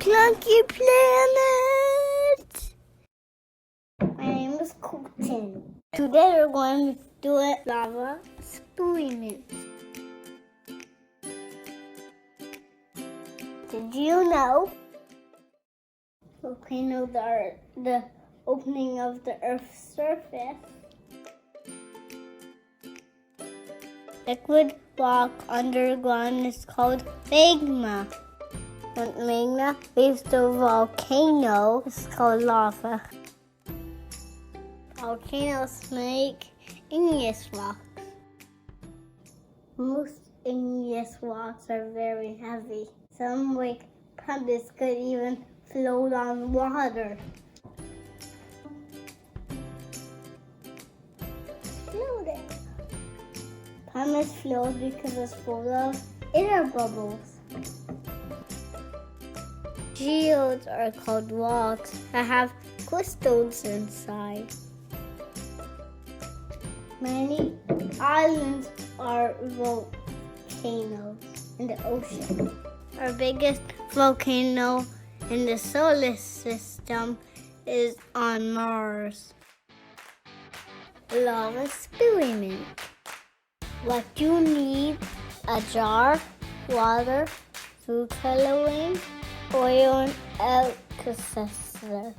PlonkyPlanet! My name is Colton. Today we're going to do a lava experiment. Did you know volcanoes are the opening of the Earth's surface? Liquid rock underground is called magma. When magma leaves the volcano, it's called lava. Volcanoes make igneous rocks. Most igneous rocks are very heavy. Some, like pumice, could even float on water. Floating. Pumice floats because it's full of air bubbles. Geodes are called rocks that have crystals inside. Many islands are volcanoes in the ocean. Our biggest volcano in the solar system is on Mars. Lava experiment. What you need: a jar, water, food coloring, oil, and alka-seltzer.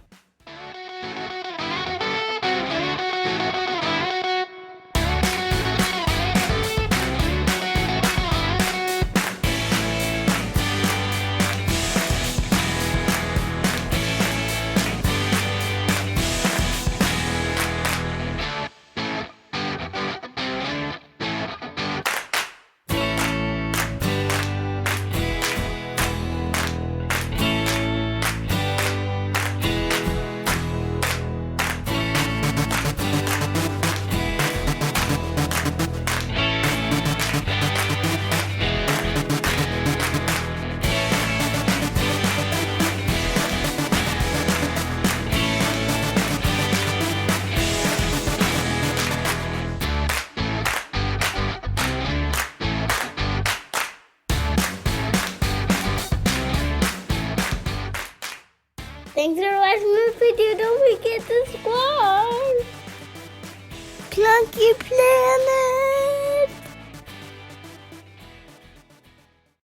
Thanks for watching this video. Don't forget to subscribe. PlonkyPlanet!